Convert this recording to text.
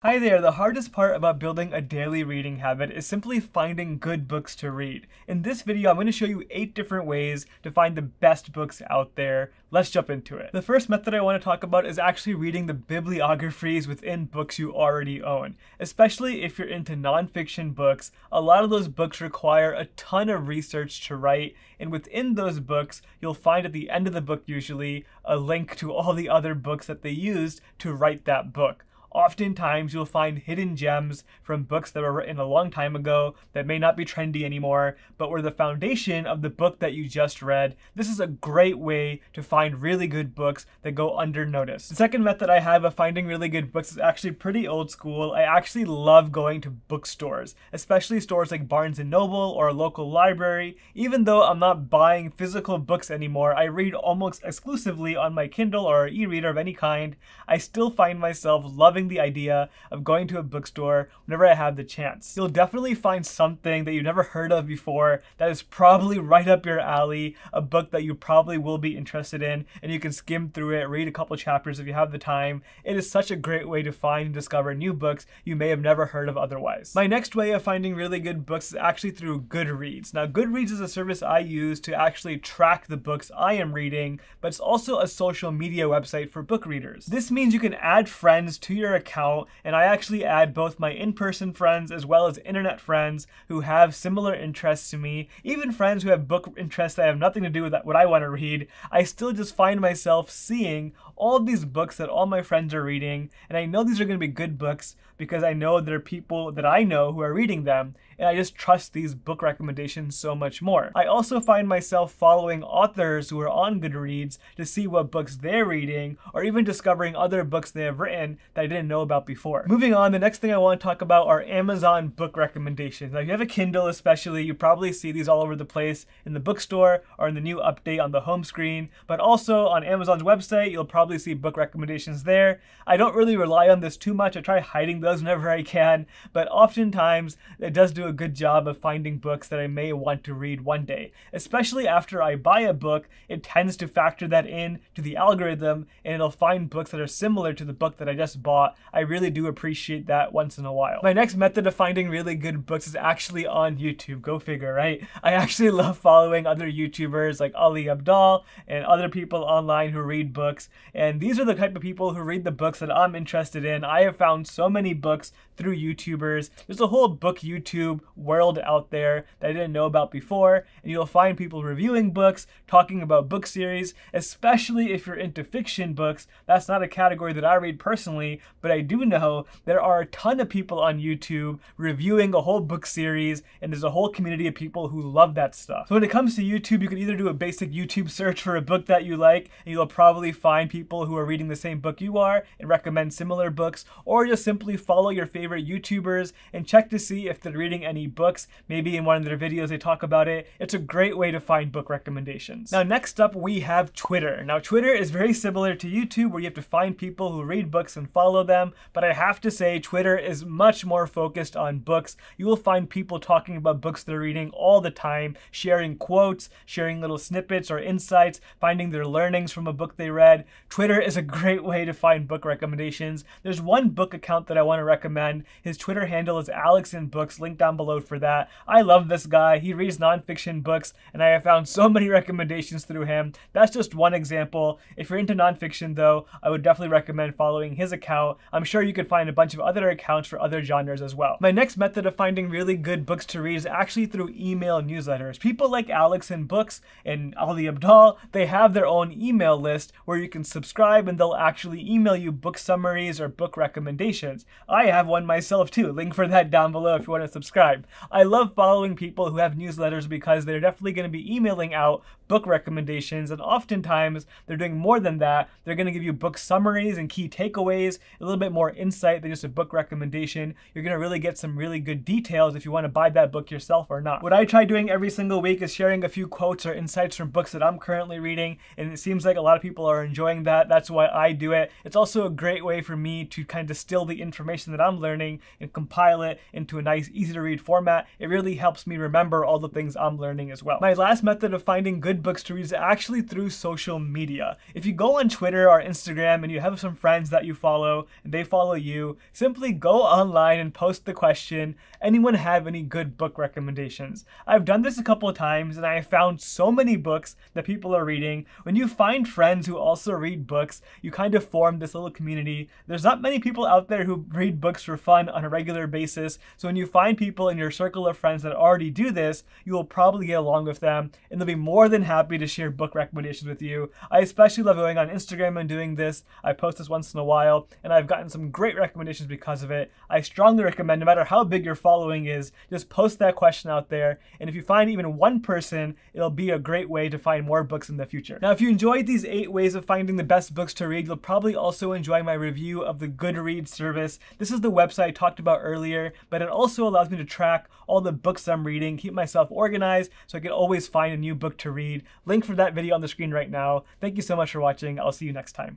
Hi there, the hardest part about building a daily reading habit is simply finding good books to read. In this video, I'm going to show you 8 different ways to find the best books out there. Let's jump into it. The first method I want to talk about is actually reading the bibliographies within books you already own. Especially if you're into nonfiction books, a lot of those books require a ton of research to write, and within those books, you'll find at the end of the book usually a link to all the other books that they used to write that book. Oftentimes, you'll find hidden gems from books that were written a long time ago that may not be trendy anymore, but were the foundation of the book that you just read. This is a great way to find really good books that go unnoticed. The second method I have of finding really good books is actually pretty old school. I actually love going to bookstores, especially stores like Barnes & Noble or a local library. Even though I'm not buying physical books anymore, I read almost exclusively on my Kindle or e-reader of any kind. I still find myself loving the idea of going to a bookstore whenever I have the chance. You'll definitely find something that you've never heard of before that is probably right up your alley, a book that you probably will be interested in, and you can skim through it, read a couple chapters if you have the time. It is such a great way to find and discover new books you may have never heard of otherwise. My next way of finding really good books is actually through Goodreads. Now, Goodreads is a service I use to actually track the books I am reading, but it's also a social media website for book readers. This means you can add friends to your account, and I actually add both my in-person friends as well as internet friends who have similar interests to me, even friends who have book interests that have nothing to do with what I want to read. I still just find myself seeing all of these books that all my friends are reading, and I know these are going to be good books because I know there are people that I know who are reading them, and I just trust these book recommendations so much more. I also find myself following authors who are on Goodreads to see what books they're reading, or even discovering other books they have written that I didn't know about before. Moving on, the next thing I want to talk about are Amazon book recommendations. Now, if you have a Kindle especially, you probably see these all over the place in the bookstore or in the new update on the home screen, but also on Amazon's website, you'll probably see book recommendations there. I don't really rely on this too much. I try hiding those whenever I can, but oftentimes it does do a good job of finding books that I may want to read one day. Especially after I buy a book, it tends to factor that in to the algorithm, and it'll find books that are similar to the book that I just bought. I really do appreciate that once in a while. My next method of finding really good books is actually on YouTube. Go figure, right? I actually love following other YouTubers like Ali Abdaal and other people online who read books, and these are the type of people who read the books that I'm interested in. I have found so many books through YouTubers. There's a whole book YouTube world out there that I didn't know about before, and you'll find people reviewing books, talking about book series, especially if you're into fiction books. That's not a category that I read personally, but I do know there are a ton of people on YouTube reviewing a whole book series, and there's a whole community of people who love that stuff. So when it comes to YouTube, you can either do a basic YouTube search for a book that you like, and you'll probably find people who are reading the same book you are and recommend similar books, or just simply follow your favorite YouTubers and check to see if they're reading any books. Maybe in one of their videos they talk about it. It's a great way to find book recommendations. Now, next up we have Twitter. Now, Twitter is very similar to YouTube, where you have to find people who read books and follow them, but I have to say Twitter is much more focused on books. You will find people talking about books they're reading all the time, sharing quotes, sharing little snippets or insights, finding their learnings from a book they read. Twitter is a great way to find book recommendations. There's one book account that I want to recommend. His Twitter handle is AlexInBooks, link down below for that. I love this guy. He reads nonfiction books, and I have found so many recommendations through him. That's just one example. If you're into nonfiction though, I would definitely recommend following his account. I'm sure you could find a bunch of other accounts for other genres as well. My next method of finding really good books to read is actually through email newsletters. People like AlexInBooks and Ali Abdaal, they have their own email list where you can subscribe and they'll actually email you book summaries or book recommendations. I have one myself too. Link for that down below if you want to subscribe. I love following people who have newsletters because they're definitely going to be emailing out book recommendations, and oftentimes they're doing more than that. They're going to give you book summaries and key takeaways, a little bit more insight than just a book recommendation. You're going to really get some really good details if you want to buy that book yourself or not. What I try doing every single week is sharing a few quotes or insights from books that I'm currently reading, and it seems like a lot of people are enjoying that. That's why I do it. It's also a great way for me to kind of distill the information that I'm learning and compile it into a nice, easy to read read format, it really helps me remember all the things I'm learning as well. My last method of finding good books to read is actually through social media. If you go on Twitter or Instagram and you have some friends that you follow and they follow you, simply go online and post the question, anyone have any good book recommendations? I've done this a couple of times and I have found so many books that people are reading. When you find friends who also read books, you kind of form this little community. There's not many people out there who read books for fun on a regular basis, so when you find people in your circle of friends that already do this, you will probably get along with them and they'll be more than happy to share book recommendations with you. I especially love going on Instagram and doing this. I post this once in a while and I've gotten some great recommendations because of it. I strongly recommend, no matter how big your following is, just post that question out there, and if you find even one person, it'll be a great way to find more books in the future. Now, if you enjoyed these 8 ways of finding the best books to read, you'll probably also enjoy my review of the Goodreads service. This is the website I talked about earlier, but it also allows me to track all the books I'm reading, keep myself organized so I can always find a new book to read. Link for that video on the screen right now. Thank you so much for watching. I'll see you next time.